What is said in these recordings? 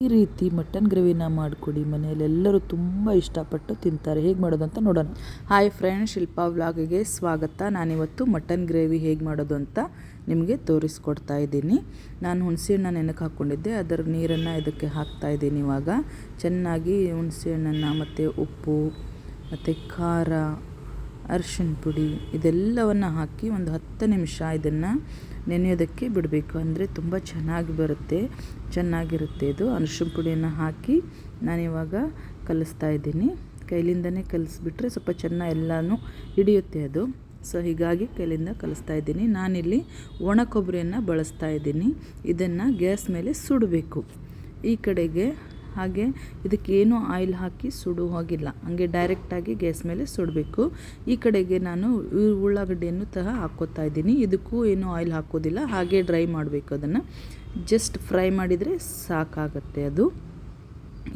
ಈ ರೀತಿ ಮಟನ್ ಗ್ರೇವಿನ ಮಾಡಿಕೊಡಿ, ಮನೆಯಲ್ಲಿ ಎಲ್ಲರೂ ತುಂಬ ಇಷ್ಟಪಟ್ಟು ತಿಂತಾರೆ. ಹೇಗೆ ಮಾಡೋದು ಅಂತ ನೋಡೋಣ. ಹಾಯ್ ಫ್ರೆಂಡ್ಸ್, ಶಿಲ್ಪಾ ವ್ಲಾಗಿಗೆ ಸ್ವಾಗತ. ನಾನಿವತ್ತು ಮಟನ್ ಗ್ರೇವಿ ಹೇಗೆ ಮಾಡೋದು ಅಂತ ನಿಮಗೆ ತೋರಿಸ್ಕೊಡ್ತಾ ಇದ್ದೀನಿ. ನಾನು ಹುಣಸೆಹಣ್ಣು ನೆನಕ್ಕೆ ಹಾಕ್ಕೊಂಡಿದ್ದೆ, ಅದರ ನೀರನ್ನು ಇದಕ್ಕೆ ಹಾಕ್ತಾಯಿದ್ದೀನಿ. ಇವಾಗ ಚೆನ್ನಾಗಿ ಹುಣಸೆಹಣ್ಣನ್ನು ಮತ್ತು ಉಪ್ಪು ಮತ್ತು ಖಾರ, ಅರಿಶಿನ ಪುಡಿ ಇದೆಲ್ಲವನ್ನು ಹಾಕಿ ಒಂದು 10 ನಿಮಿಷ ಇದನ್ನು ನೆನೆಯೋದಕ್ಕೆ ಬಿಡಬೇಕು. ಅಂದರೆ ತುಂಬ ಚೆನ್ನಾಗಿರುತ್ತೆ ಇದು. ಅರಿಶಿನ ಪುಡಿಯನ್ನು ಹಾಕಿ ನಾನಿವಾಗ ಕಲಿಸ್ತಾ ಇದ್ದೀನಿ. ಕೈಲಿಂದನೇ ಕಲಿಸ್ಬಿಟ್ರೆ ಸ್ವಲ್ಪ ಚೆನ್ನಾಗಿ ಎಲ್ಲನೂ ಹಿಡಿಯುತ್ತೆ ಅದು. ಸೊ ಹೀಗಾಗಿ ಕೈಲಿಂದ ಕಲಿಸ್ತಾ ಇದ್ದೀನಿ. ನಾನಿಲ್ಲಿ ಒಣ ಕೊಬ್ಬರಿಯನ್ನು ಬಳಸ್ತಾ ಇದ್ದೀನಿ. ಇದನ್ನು ಗ್ಯಾಸ್ ಮೇಲೆ ಸುಡಬೇಕು. ಈ ಕಡೆಗೆ ಹಾಗೆ ಇದಕ್ಕೇನು ಆಯಿಲ್ ಹಾಕಿ ಸುಡು ಹೋಗಿಲ್ಲ, ಹಾಗೆ ಡೈರೆಕ್ಟಾಗಿ ಗ್ಯಾಸ್ ಮೇಲೆ ಸುಡಬೇಕು. ಈ ಕಡೆಗೆ ನಾನು ಉಳ್ಳಾಗಡ್ಡಿಯನ್ನು ಹಾಕ್ಕೋತಾ ಇದ್ದೀನಿ. ಇದಕ್ಕೂ ಏನು ಆಯಿಲ್ ಹಾಕೋದಿಲ್ಲ, ಹಾಗೆ ಡ್ರೈ ಮಾಡಬೇಕು. ಅದನ್ನು ಜಸ್ಟ್ ಫ್ರೈ ಮಾಡಿದರೆ ಸಾಕಾಗತ್ತೆ ಅದು.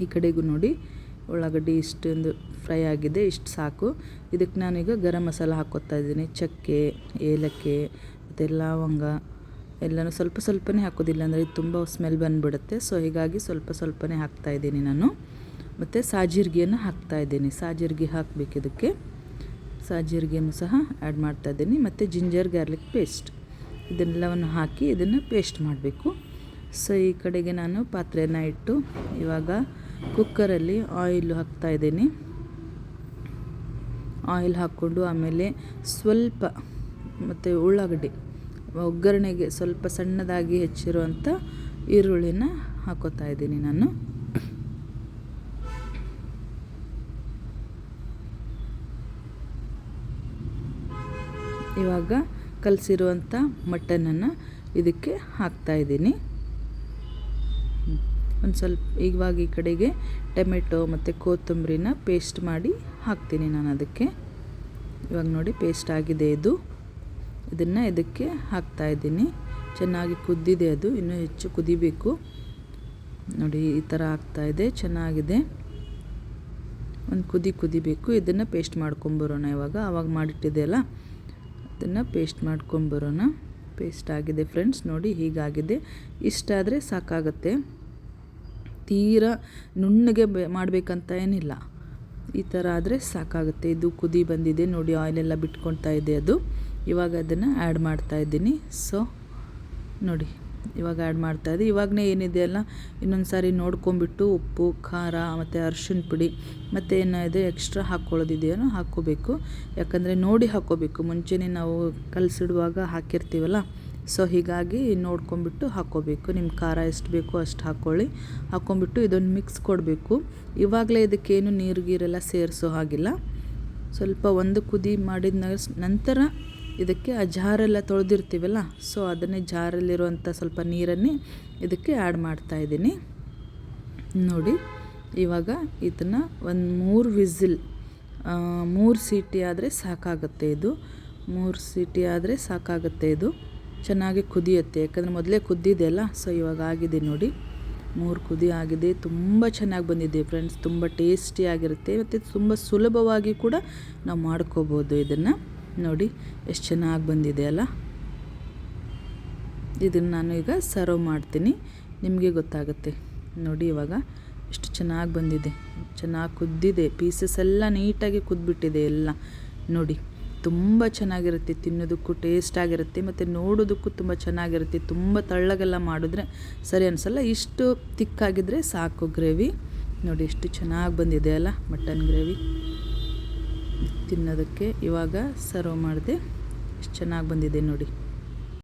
ಈ ಕಡೆಗೂ ನೋಡಿ ಉಳ್ಳಾಗಡ್ಡಿ ಇಷ್ಟೊಂದು ಫ್ರೈ ಆಗಿದೆ, ಇಷ್ಟು ಸಾಕು. ಇದಕ್ಕೆ ನಾನೀಗ ಗರಂ ಮಸಾಲ ಹಾಕ್ಕೋತಾ ಇದ್ದೀನಿ. ಚಕ್ಕೆ, ಏಲಕ್ಕಿ ಮತ್ತು ಲವಂಗ ಎಲ್ಲನೂ ಸ್ವಲ್ಪನೇ ಹಾಕೋದಿಲ್ಲ, ಅಂದರೆ ಇದು ತುಂಬ ಸ್ಮೆಲ್ ಬಂದುಬಿಡುತ್ತೆ. ಸೊ ಹೀಗಾಗಿ ಸ್ವಲ್ಪನೇ ಹಾಕ್ತಾಯಿದ್ದೀನಿ ನಾನು. ಮತ್ತು ಸಾಜೀರಿಗೆಯನ್ನು ಹಾಕ್ತಾಯಿದ್ದೀನಿ. ಸಾಜೀರಿಗೆ ಹಾಕಬೇಕು ಇದಕ್ಕೆ. ಸಾಜೀರಿಗೆಯನ್ನು ಸಹ ಆ್ಯಡ್ ಮಾಡ್ತಾಯಿದ್ದೀನಿ. ಮತ್ತು ಜಿಂಜರ್ ಗಾರ್ಲಿಕ್ ಪೇಸ್ಟ್ ಇದೆಲ್ಲವನ್ನು ಹಾಕಿ ಇದನ್ನು ಪೇಸ್ಟ್ ಮಾಡಬೇಕು. ಸೊ ಈ ಕಡೆಗೆ ನಾನು ಪಾತ್ರೆಯನ್ನು ಇಟ್ಟು ಇವಾಗ ಕುಕ್ಕರಲ್ಲಿ ಆಯಿಲ್ ಹಾಕ್ತಾಯಿದ್ದೀನಿ. ಆಯಿಲ್ ಹಾಕ್ಕೊಂಡು ಆಮೇಲೆ ಸ್ವಲ್ಪ ಮತ್ತು ಉಳ್ಳಾಗಡ್ಡಿ ಒಗ್ಗರಣೆಗೆ ಸ್ವಲ್ಪ ಸಣ್ಣದಾಗಿ ಹೆಚ್ಚಿರುವಂಥ ಈರುಳ್ಳಿನ ಹಾಕೋತಾ ಇದ್ದೀನಿ ನಾನು. ಇವಾಗ ಕಲಸಿರುವಂಥ ಮಟನನ್ನು ಇದಕ್ಕೆ ಹಾಕ್ತಾಯಿದ್ದೀನಿ. ಒಂದು ಸ್ವಲ್ಪ ಇವಾಗ ಈ ಕಡೆಗೆ ಟೊಮೆಟೊ ಮತ್ತು ಕೊತ್ತಂಬರಿನ ಪೇಸ್ಟ್ ಮಾಡಿ ಹಾಕ್ತೀನಿ ನಾನು ಅದಕ್ಕೆ. ಇವಾಗ ನೋಡಿ ಪೇಸ್ಟ್ ಆಗಿದೆ ಇದು. ಇದನ್ನು ಇದಕ್ಕೆ ಹಾಕ್ತಾಯಿದ್ದೀನಿ. ಚೆನ್ನಾಗಿ ಕುದ್ದಿದೆ ಅದು, ಇನ್ನೂ ಹೆಚ್ಚು ಕುದಿಬೇಕು. ನೋಡಿ ಈ ಥರ ಆಗ್ತಾಯಿದೆ, ಚೆನ್ನಾಗಿದೆ. ಒಂದು ಕುದಿಬೇಕು. ಇದನ್ನು ಪೇಸ್ಟ್ ಮಾಡ್ಕೊಂಬರೋಣ. ಆವಾಗ ಮಾಡಿಟ್ಟಿದೆಯಲ್ಲ ಅದನ್ನು ಪೇಸ್ಟ್ ಮಾಡ್ಕೊಂಬರೋಣ. ಪೇಸ್ಟ್ ಆಗಿದೆ ಫ್ರೆಂಡ್ಸ್, ನೋಡಿ ಹೀಗಾಗಿದೆ. ಇಷ್ಟಾದರೆ ಸಾಕಾಗತ್ತೆ, ತೀರಾ ನುಣ್ಣಗೆ ಮಾಡಬೇಕಂತ ಏನಿಲ್ಲ. ಈ ಥರ ಆದರೆ ಸಾಕಾಗುತ್ತೆ. ಇದು ಕುದಿ ಬಂದಿದೆ ನೋಡಿ, ಆಯಿಲೆಲ್ಲ ಬಿಟ್ಕೊಳ್ತಾ ಇದೆ ಅದು. ಇವಾಗ ಅದನ್ನು ಆ್ಯಡ್ ಮಾಡ್ತಾಯಿದ್ದೀನಿ. ಸೊ ನೋಡಿ ಇವಾಗ ಆ್ಯಡ್ ಮಾಡ್ತಾಯಿದ್ದೆ. ಇವಾಗಲೇ ಏನಿದೆಯಲ್ಲ ಇನ್ನೊಂದು ಸಾರಿ ನೋಡ್ಕೊಂಬಿಟ್ಟು ಉಪ್ಪು, ಖಾರ ಮತ್ತು ಅರಿಶಿನ ಪುಡಿ ಮತ್ತು ಏನಿದೆ ಎಕ್ಸ್ಟ್ರಾ ಹಾಕ್ಕೊಳ್ಳೋದಿದೆಯೋ ಹಾಕ್ಕೋಬೇಕು. ಯಾಕಂದರೆ ನೋಡಿ ಹಾಕ್ಕೋಬೇಕು, ಮುಂಚೆನೇ ನಾವು ಕಲಸಿಡುವಾಗ ಹಾಕಿರ್ತೀವಲ್ಲ. ಸೊ ಹೀಗಾಗಿ ನೋಡ್ಕೊಂಬಿಟ್ಟು ಹಾಕ್ಕೋಬೇಕು. ನಿಮ್ಮ ಖಾರ ಎಷ್ಟು ಬೇಕೋ ಅಷ್ಟು ಹಾಕ್ಕೊಂಬಿಟ್ಟು ಇದೊಂದು ಮಿಕ್ಸ್ ಕೊಡಬೇಕು. ಇವಾಗಲೇ ಇದಕ್ಕೇನು ನೀರು ಗೀರೆಲ್ಲ ಸೇರಿಸೋ ಹಾಗಿಲ್ಲ. ಸ್ವಲ್ಪ ಒಂದು ಕುದಿ ಮಾಡಿದ ನಂತರ ಇದಕ್ಕೆ ಆ ಜಾರೆಲ್ಲ ತೊಳೆದಿರ್ತೀವಲ್ಲ, ಸೊ ಅದನ್ನೇ ಜಾರಲ್ಲಿರುವಂಥ ಸ್ವಲ್ಪ ನೀರನ್ನೇ ಇದಕ್ಕೆ ಆ್ಯಡ್ ಮಾಡ್ತಾಯಿದ್ದೀನಿ. ನೋಡಿ ಇವಾಗ ಇದನ್ನು ಒಂದು 3 ವಿಸಿಲ್ 3 ಸೀಟಿ ಆದರೆ ಸಾಕಾಗುತ್ತೆ ಇದು. 3 ಸೀಟಿ ಆದರೆ ಸಾಕಾಗುತ್ತೆ ಇದು. ಚೆನ್ನಾಗಿ ಕುದಿಯುತ್ತೆ, ಯಾಕಂದರೆ ಮೊದಲೇ ಕುದ್ದಿದೆಯಲ್ಲ. ಸೊ ಇವಾಗ ಆಗಿದೆ ನೋಡಿ, 3 ಕುದಿ ಆಗಿದೆ. ತುಂಬ ಚೆನ್ನಾಗಿ ಬಂದಿದೆ ಫ್ರೆಂಡ್ಸ್, ತುಂಬ ಟೇಸ್ಟಿಯಾಗಿರುತ್ತೆ ಮತ್ತು ತುಂಬ ಸುಲಭವಾಗಿ ಕೂಡ ನಾವು ಮಾಡ್ಕೋಬೋದು ಇದನ್ನು. ನೋಡಿ ಎಷ್ಟು ಚೆನ್ನಾಗಿ ಬಂದಿದೆ ಅಲ್ಲ. ಇದನ್ನು ನಾನು ಈಗ ಸರ್ವ್ ಮಾಡ್ತೀನಿ, ನಿಮಗೆ ಗೊತ್ತಾಗುತ್ತೆ. ನೋಡಿ ಇವಾಗ ಎಷ್ಟು ಚೆನ್ನಾಗಿ ಬಂದಿದೆ, ಚೆನ್ನಾಗಿ ಕುದ್ದಿದೆ. ಪೀಸಸ್ ಎಲ್ಲ ನೀಟಾಗಿ ಕುದ್ಬಿಟ್ಟಿದೆ ಎಲ್ಲ. ನೋಡಿ ತುಂಬ ಚೆನ್ನಾಗಿರುತ್ತೆ, ತಿನ್ನೋದಕ್ಕೂ ಟೇಸ್ಟಾಗಿರುತ್ತೆ ಮತ್ತು ನೋಡೋದಕ್ಕೂ ತುಂಬ ಚೆನ್ನಾಗಿರುತ್ತೆ. ತುಂಬ ತಳ್ಳಗೆಲ್ಲ ಮಾಡಿದ್ರೆ ಸರಿ ಅನಿಸಲ್ಲ, ಇಷ್ಟು ತಿಕ್ಕಾಗಿದ್ದರೆ ಸಾಕು ಗ್ರೇವಿ. ನೋಡಿ ಎಷ್ಟು ಚೆನ್ನಾಗಿ ಬಂದಿದೆ ಅಲ್ಲ ಮಟನ್ ಗ್ರೇವಿ ತಿನ್ನೋದಕ್ಕೆ. ಇವಾಗ ಸರ್ವ್ ಮಾಡಿದೆ, ಎಷ್ಟು ಚೆನ್ನಾಗಿ ಬಂದಿದೆ ನೋಡಿ.